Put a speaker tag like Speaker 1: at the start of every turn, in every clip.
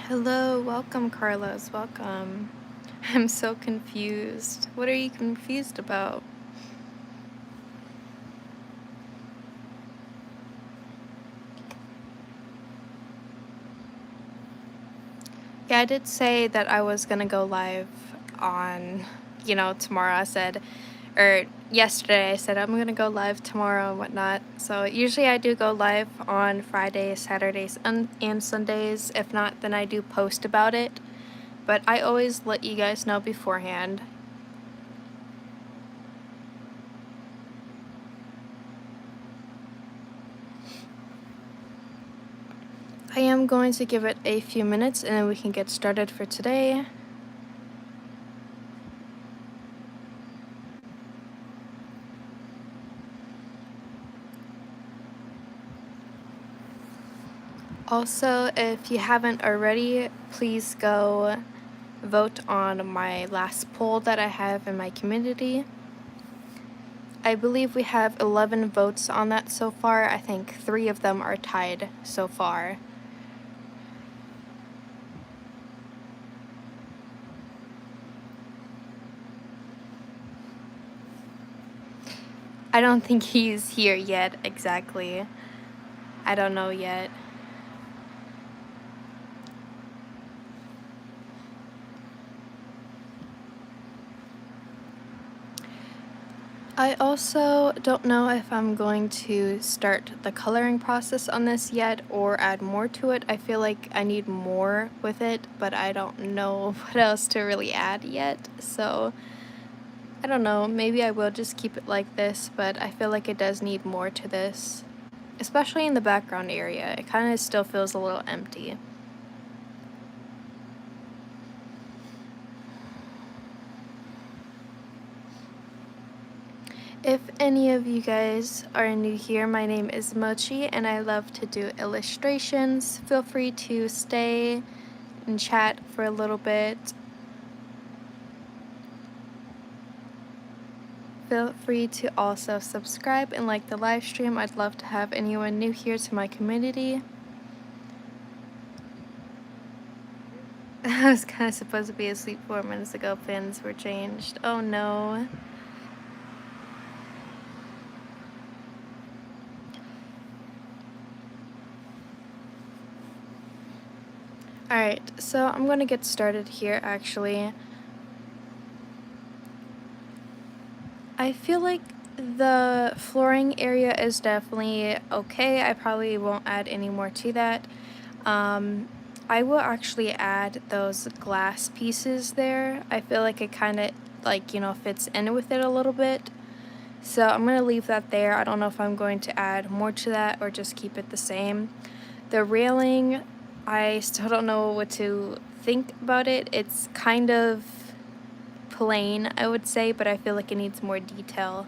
Speaker 1: Hello, welcome, Carlos. Welcome. I'm so confused. What are you confused about? Yeah, I did say that I was gonna go live on, tomorrow. Or yesterday, I said I'm gonna go live tomorrow and whatnot. So usually I do go live on Fridays, Saturdays, and Sundays. If not, then I do post about it. But I always let you guys know beforehand. I am going to give it a few minutes and then we can get started for today. Also, if you haven't already, please go vote on my last poll that I have in my community. I believe we have 11 votes on that so far. I think 3 of them are tied so far. I don't think he's here yet, exactly. I don't know yet. I also don't know if I'm going to start the coloring process on this yet or add more to it. I feel like I need more with it, but I don't know what else to really add yet. So I don't know, maybe I will just keep it like this, but I feel like it does need more to this. Especially in the background area, it kind of still feels a little empty. If any of you guys are new here, my name is Mochi and I love to do illustrations. Feel free to stay and chat for a little bit. Feel free to also subscribe and like the live stream. I'd love to have anyone new here to my community. I was kind of supposed to be asleep 4 minutes ago. Plans were changed. Oh no. Alright, so I'm gonna get started here actually. I feel like the flooring area is definitely okay. I probably won't add any more to that. I will actually add those glass pieces there. I feel like it kind of fits in with it a little bit. So I'm going to leave that there. I don't know if I'm going to add more to that or just keep it the same. The railing, I still don't know what to think about it. It's kind of plain, I would say, but I feel like it needs more detail.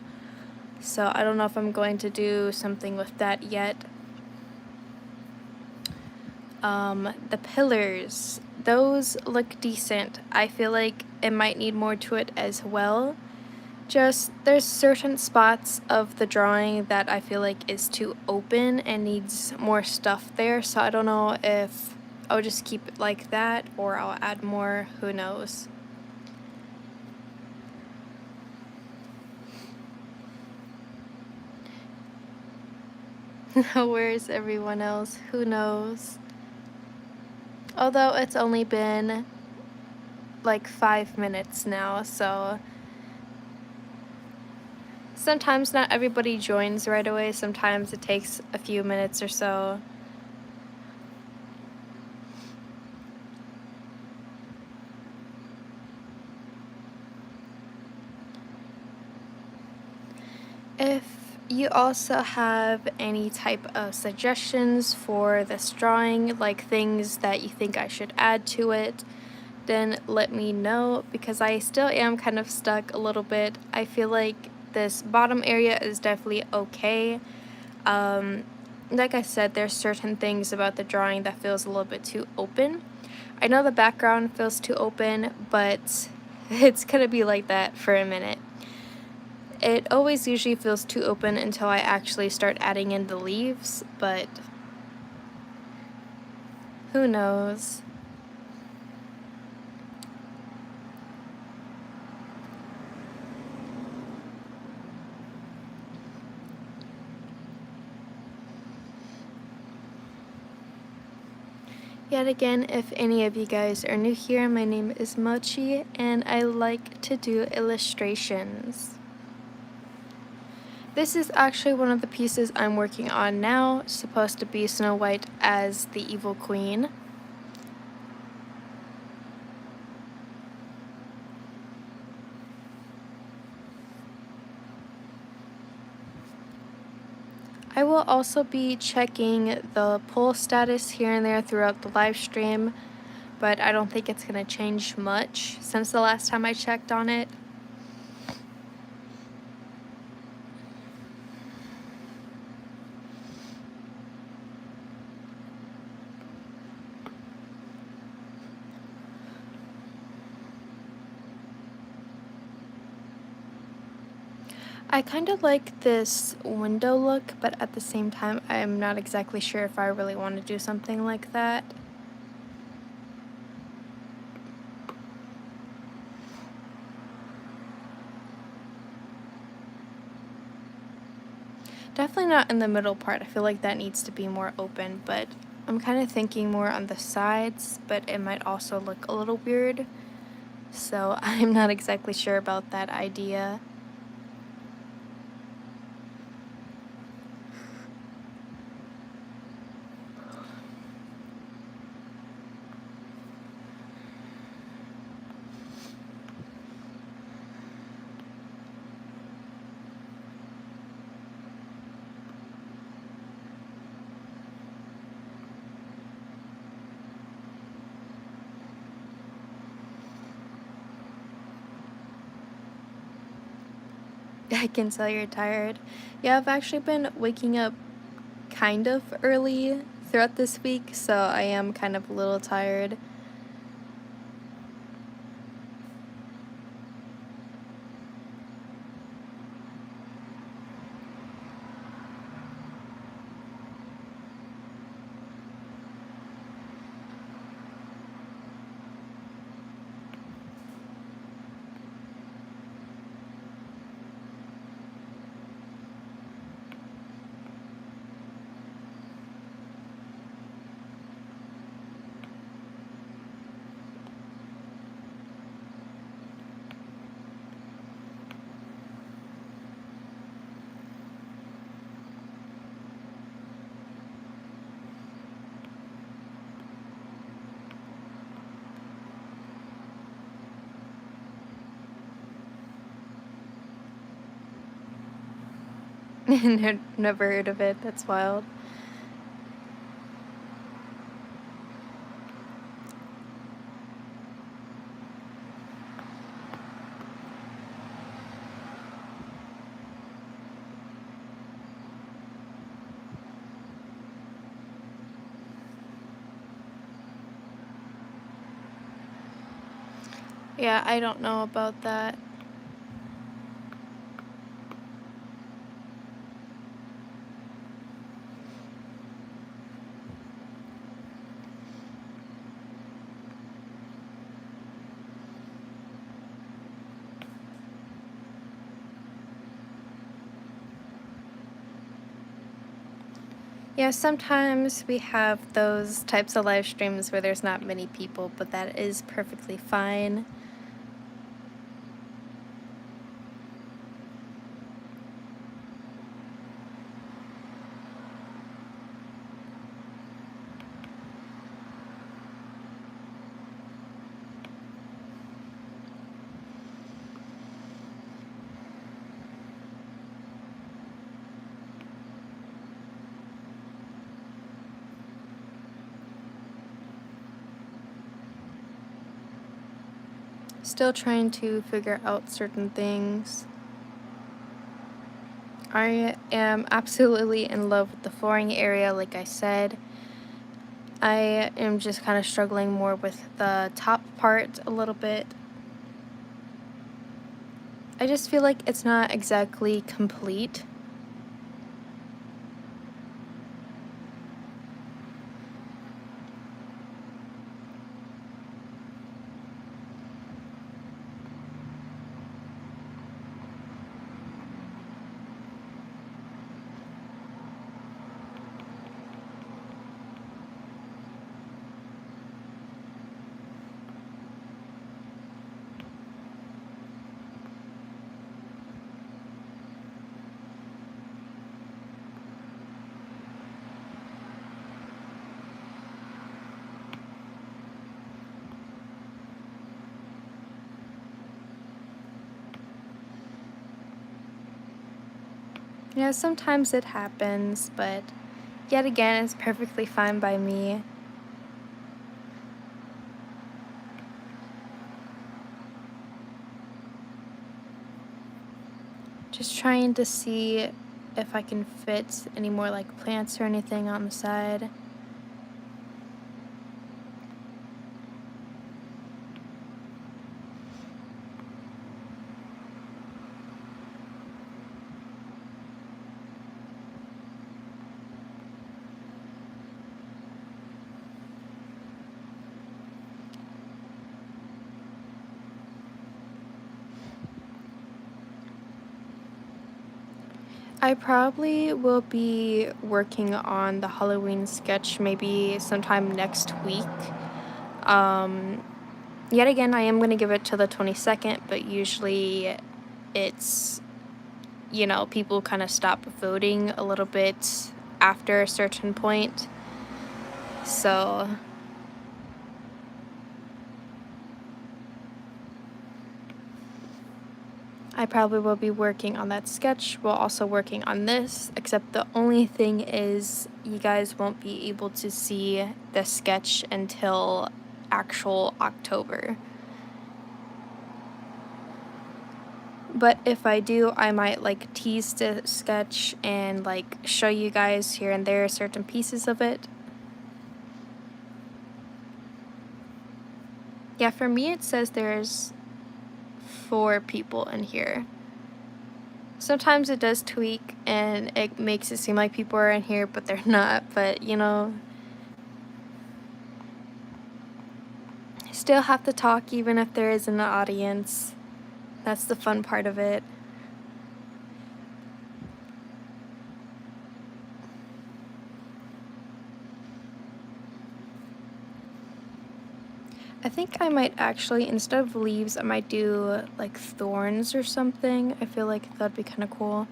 Speaker 1: So I don't know if I'm going to do something with that yet. The pillars, those look decent. I feel like it might need more to it as well. Just there's certain spots of the drawing that I feel like is too open and needs more stuff there, so I don't know if I'll just keep it like that or I'll add more, who knows. Where's everyone else? Who knows? Although it's only been like 5 minutes now, so sometimes not everybody joins right away. Sometimes it takes a few minutes or so. If you also have any type of suggestions for this drawing, like things that you think I should add to it, then let me know, because I still am kind of stuck a little bit. I feel like this bottom area is definitely okay. Like I said, there's certain things about the drawing that feels a little bit too open. I know the background feels too open, but it's gonna be like that for a minute. It always usually feels too open until I actually start adding in the leaves, but who knows. Yet again, if any of you guys are new here, my name is Mochi, and I like to do illustrations. This is actually one of the pieces I'm working on now, supposed to be Snow White as the evil queen. I will also be checking the poll status here and there throughout the live stream, but I don't think it's going to change much since the last time I checked on it. I kind of like this window look, but at the same time, I'm not exactly sure if I really want to do something like that. Definitely not in the middle part. I feel like that needs to be more open, but I'm kind of thinking more on the sides, but it might also look a little weird. So I'm not exactly sure about that idea. I can tell you're tired. Yeah, I've actually been waking up kind of early throughout this week, so I am kind of a little tired. Never heard of it. That's wild. Yeah, I don't know about that. Yeah, sometimes we have those types of live streams where there's not many people, but that is perfectly fine. Still trying to figure out certain things. I am absolutely in love with the flooring area, like I said. I am just kind of struggling more with the top part a little bit. I just feel like it's not exactly complete. You know, sometimes it happens, but yet again, it's perfectly fine by me. Just trying to see if I can fit any more like plants or anything on the side. I probably will be working on the Halloween sketch maybe sometime next week. Um, Yet again, I am going to give it to the 22nd, but usually it's, you know, people kind of stop voting a little bit after a certain point. So I probably will be working on that sketch while also working on this, except the only thing is you guys won't be able to see the sketch until actual October. But if I do, I might like tease the sketch and like show you guys here and there certain pieces of it. Yeah, for me it says there's 4 people in here. Sometimes it does tweak and it makes it seem like people are in here, but they're not. But, you know, still have to talk even if there isn't an audience. That's the fun part of it. I think I might actually, instead of leaves, I might do like thorns or something. I feel like that'd be kind of cool.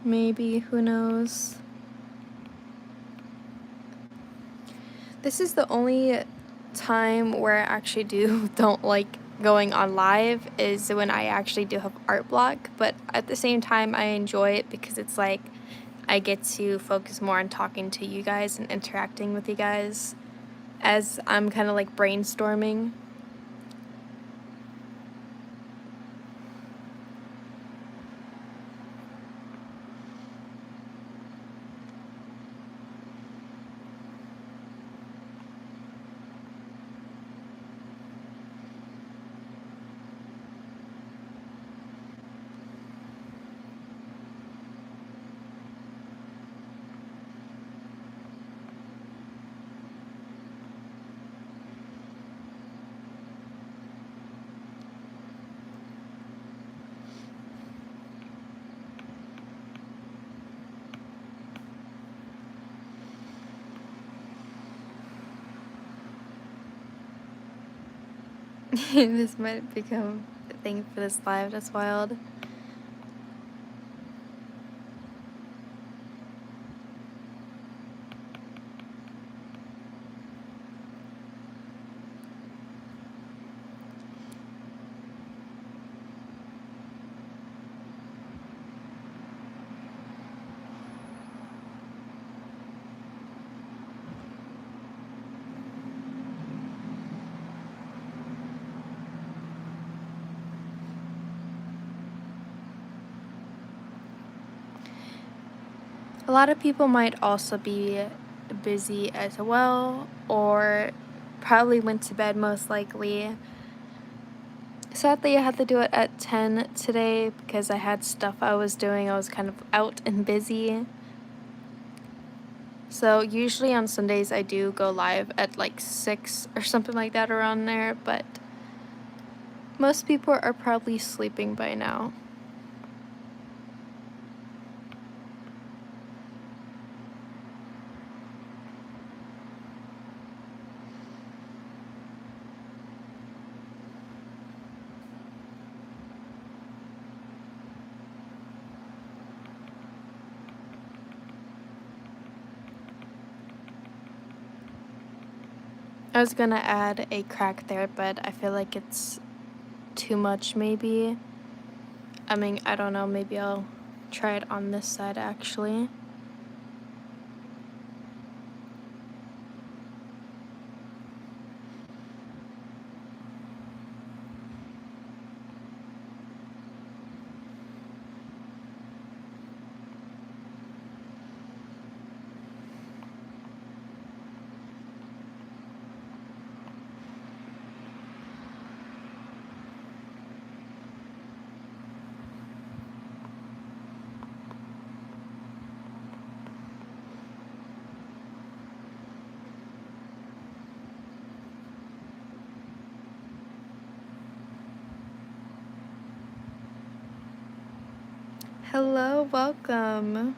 Speaker 1: Maybe, who knows? This is the only time where I actually don't like going on live, is when I actually do have art block, but at the same time I enjoy it because it's like I get to focus more on talking to you guys and interacting with you guys as I'm kind of like brainstorming. This might become a thing for this live. That's wild. A lot of people might also be busy as well, or probably went to bed most likely. Sadly, I had to do it at 10 today because I had stuff I was doing. I was kind of out and busy. So usually on Sundays I do go live at like 6 or something like that, around there, but most people are probably sleeping by now. I was gonna add a crack there, but I feel like it's too much maybe. I mean, I don't know, maybe I'll try it on this side actually. Hello, welcome.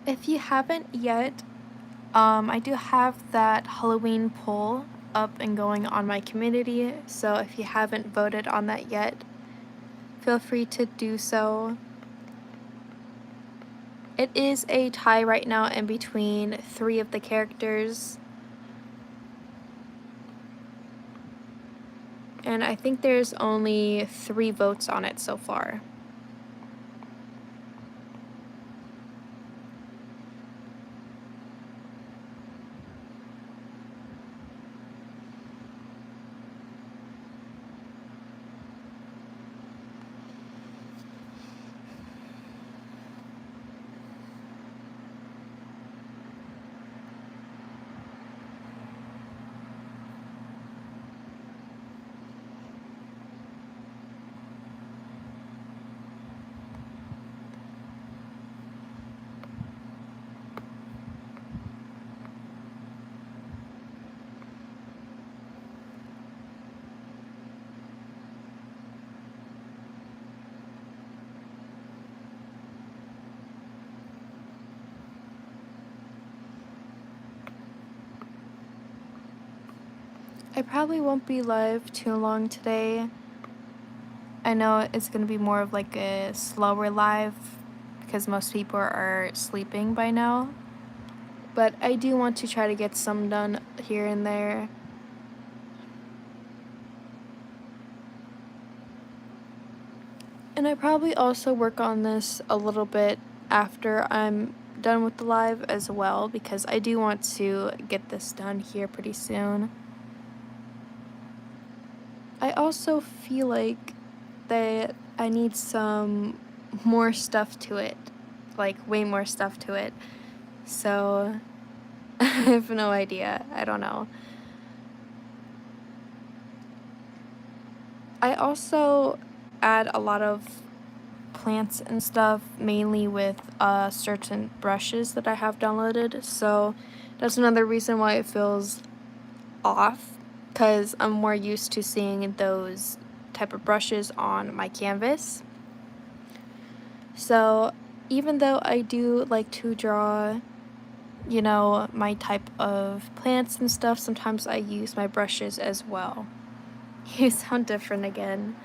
Speaker 1: If you haven't yet, I do have that Halloween poll up and going on my community, so if you haven't voted on that yet, feel free to do so. It is a tie right now in between 3 of the characters. And I think there's only 3 votes on it so far. I probably won't be live too long today. I know it's going to be more of like a slower live because most people are sleeping by now. But I do want to try to get some done here and there. And I probably also work on this a little bit after I'm done with the live as well, because I do want to get this done here pretty soon. I also feel like that I need some more stuff to it, like way more stuff to it. So I have no idea. I don't know. I also add a lot of plants and stuff, mainly with certain brushes that I have downloaded. So that's another reason why it feels off, because I'm more used to seeing those type of brushes on my canvas. So even though I do like to draw, you know, my type of plants and stuff, sometimes I use my brushes as well. You sound different again.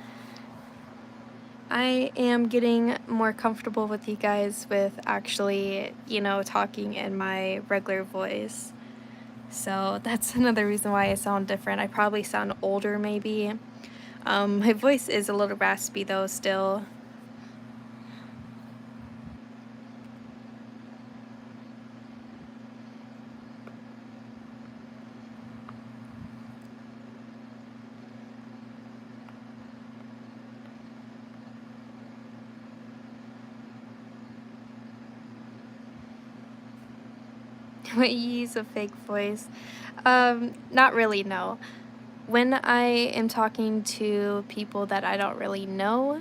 Speaker 1: I am getting more comfortable with you guys with actually, you know, talking in my regular voice. So that's another reason why I sound different. I probably sound older maybe. My voice is a little raspy though still. When you use a fake voice. Not really, no. When I am talking to people that I don't really know,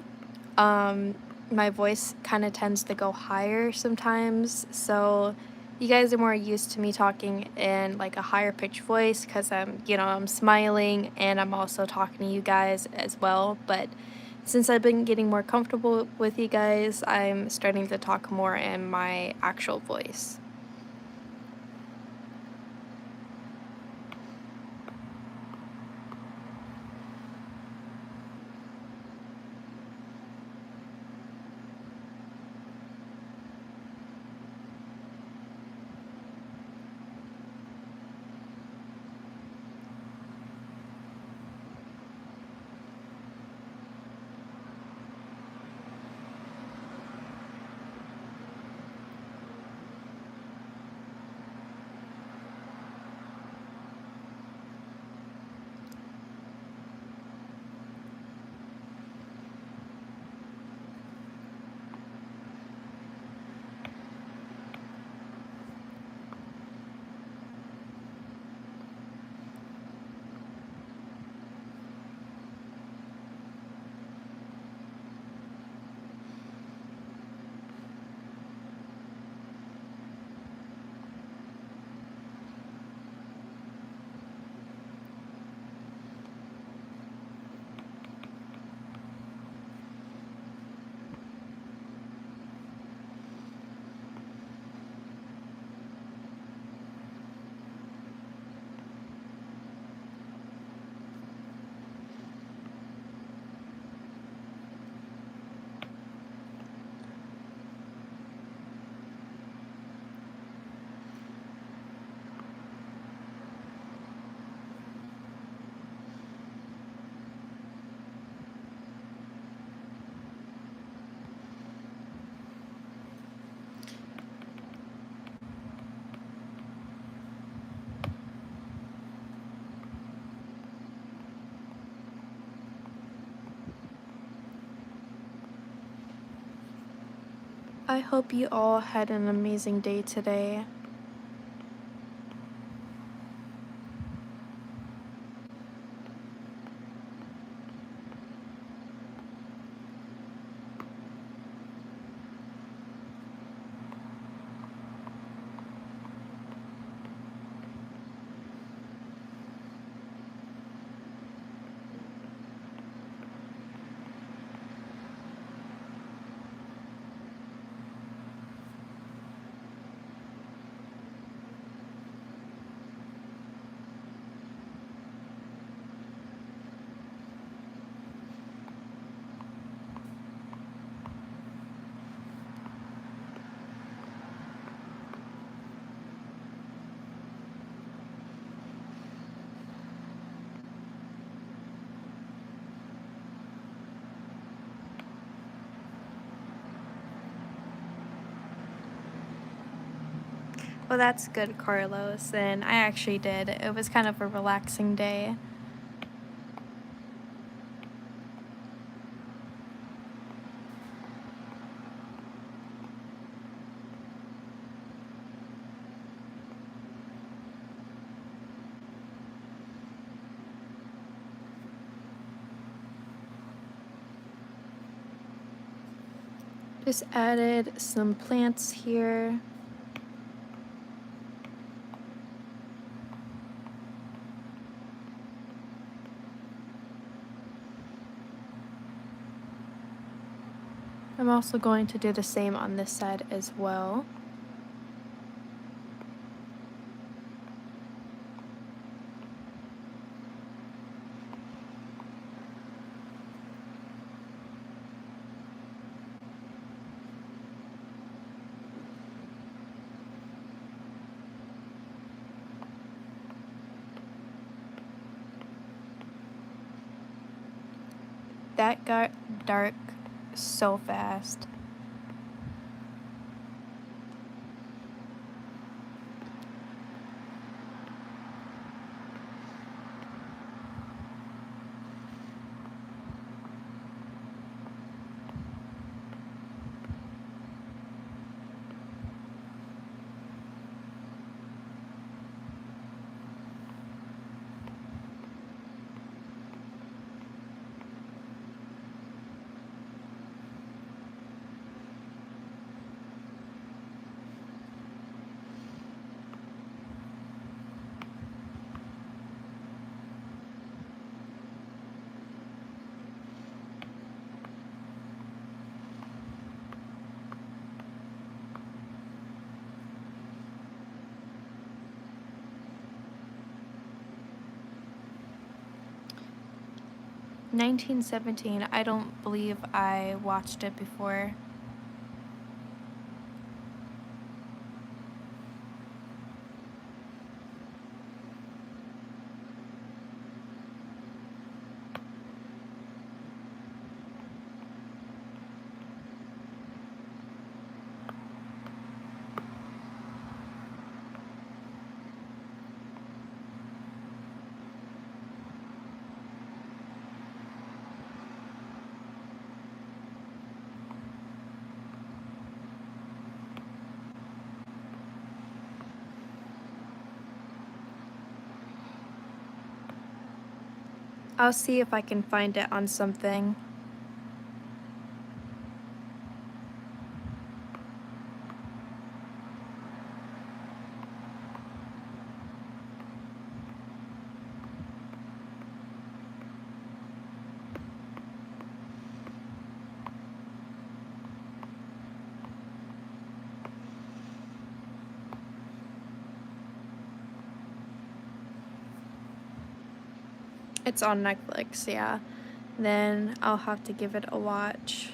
Speaker 1: my voice kind of tends to go higher sometimes, so you guys are more used to me talking in like a higher pitched voice because I'm smiling and I'm also talking to you guys as well. But since I've been getting more comfortable with you guys, I'm starting to talk more in my actual voice. I hope you all had an amazing day today. Well, that's good, Carlos, and I actually did. It was kind of a relaxing day. Just added some plants here. I'm also going to do the same on this side as well. That got dark so fast. '17. I don't believe I watched it before. I'll see if I can find it on something. It's on Netflix, yeah. Then I'll have to give it a watch.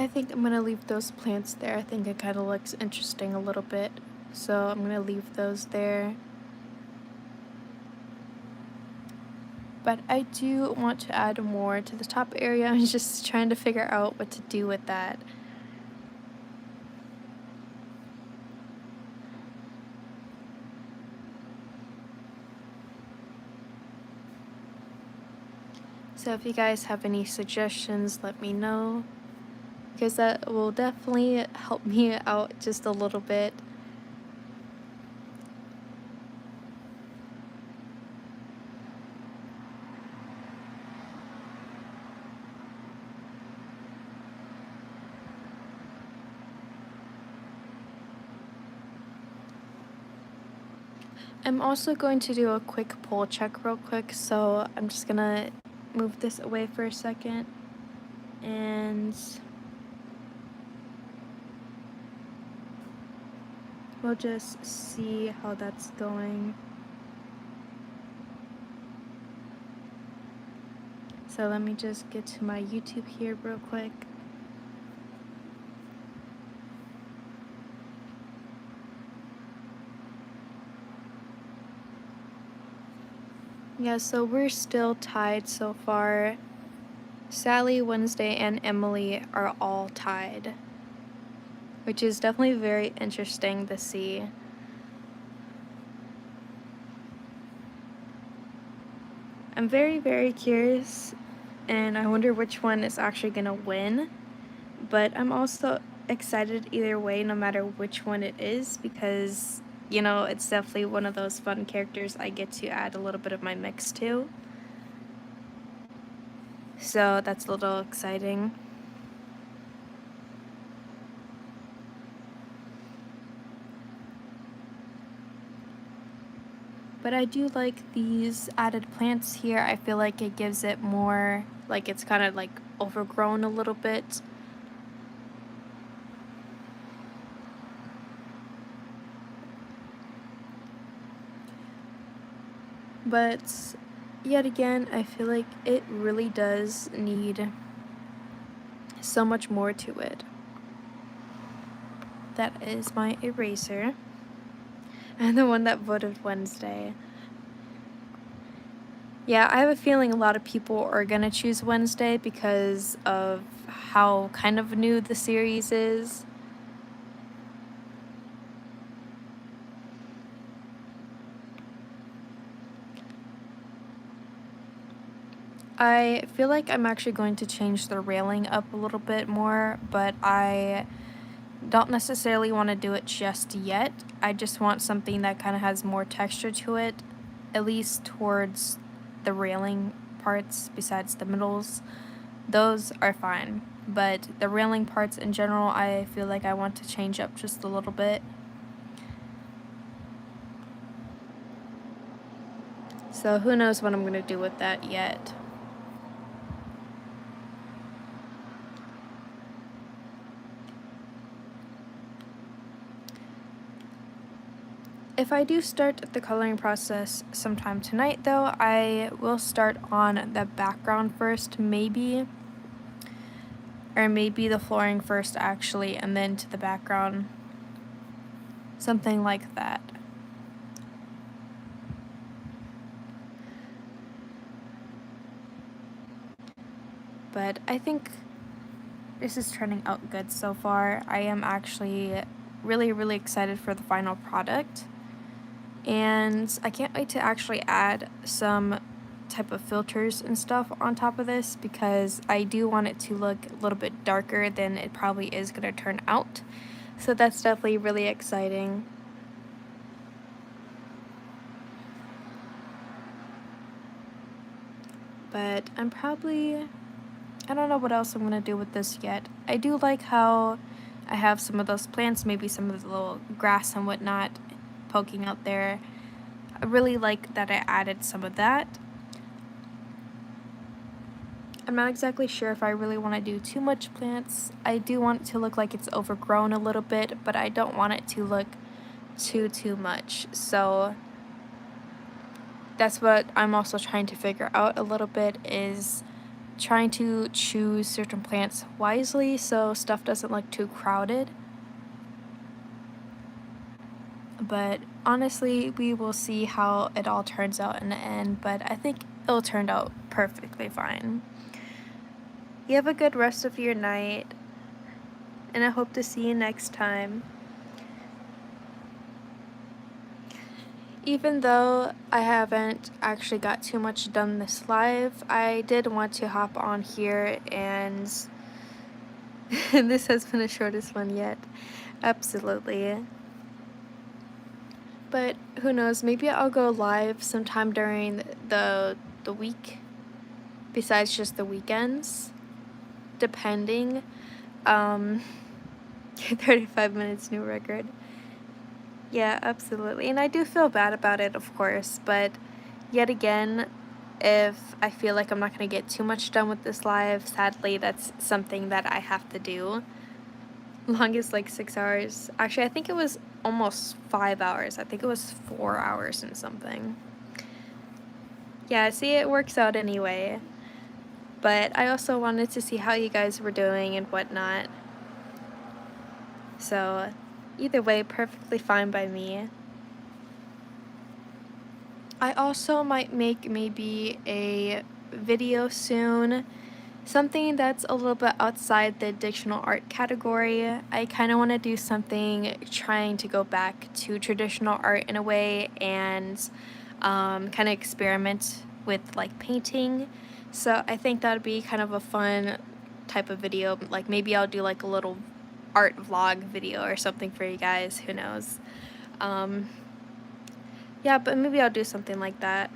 Speaker 1: I think I'm gonna leave those plants there. I think it kind of looks interesting a little bit. So I'm gonna leave those there. But I do want to add more to the top area. I'm just trying to figure out what to do with that. So if you guys have any suggestions, let me know, because that will definitely help me out just a little bit. I'm also going to do a quick poll check real quick, so I'm just gonna move this away for a second, and we'll just see how that's going. So let me just get to my YouTube here real quick. Yeah, so we're still tied so far. Sally, Wednesday, and Emily are all tied, which is definitely very interesting to see. I'm very, very curious, and I wonder which one is actually gonna win, but I'm also excited either way, no matter which one it is, because, you know, it's definitely one of those fun characters I get to add a little bit of my mix to. So that's a little exciting. But I do like these added plants here. I feel like it gives it more, like it's kind of like overgrown a little bit. But yet again, I feel like it really does need so much more to it. That is my eraser. And the one that voted Wednesday. Yeah, I have a feeling a lot of people are gonna choose Wednesday because of how kind of new the series is. I feel like I'm actually going to change the railing up a little bit more, but I don't necessarily want to do it just yet. I just want something that kind of has more texture to it, at least towards the railing parts besides the middles. Those are fine, but the railing parts in general, I feel like I want to change up just a little bit. So who knows what I'm going to do with that yet. If I do start the coloring process sometime tonight, though, I will start on the background first, maybe. Or maybe the flooring first, actually, and then to the background. Something like that. But I think this is turning out good so far. I am actually really, really excited for the final product. And I can't wait to actually add some type of filters and stuff on top of this, because I do want it to look a little bit darker than it probably is going to turn out. So that's definitely really exciting. But I don't know what else I'm going to do with this yet. I do like how I have some of those plants, maybe some of the little grass and whatnot poking out there. I really like that I added some of that. I'm not exactly sure if I really want to do too much plants. I do want it to look like it's overgrown a little bit, but I don't want it to look too much. So that's what I'm also trying to figure out a little bit, is trying to choose certain plants wisely so stuff doesn't look too crowded. But honestly, we will see how it all turns out in the end, but I think it'll turn out perfectly fine. You have a good rest of your night, and I hope to see you next time. Even though I haven't actually got too much done this live, I did want to hop on here and this has been the shortest one yet. Absolutely. But who knows, maybe I'll go live sometime during the week besides just the weekends, depending. 35 minutes new record. Yeah, absolutely. And I do feel bad about it, of course, but yet again, if I feel like I'm not going to get too much done with this live, sadly, that's something that I have to do. Longest, like 6 hours. Actually, I think it was almost 5 hours. I think it was 4 hours and something. Yeah, see, it works out anyway. But I also wanted to see how you guys were doing and whatnot. So, either way, perfectly fine by me. I also might make maybe a video soon, something that's a little bit outside the additional art category. I kind of want to do something trying to go back to traditional art in a way and kind of experiment with like painting. So I think that would be kind of a fun type of video. Like maybe I'll do like a little art vlog video or something for you guys, who knows. Yeah, but maybe I'll do something like that.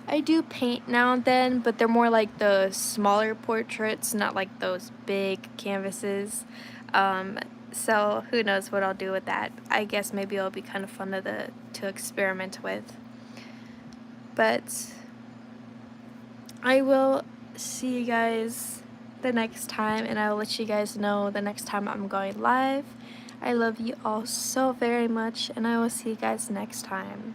Speaker 1: I do paint now and then, but they're more like the smaller portraits, not like those big canvases. So who knows what I'll do with that. I guess maybe it'll be kind of fun to experiment with. But I will see you guys the next time, and I will let you guys know the next time I'm going live. I love you all so very much, and I will see you guys next time.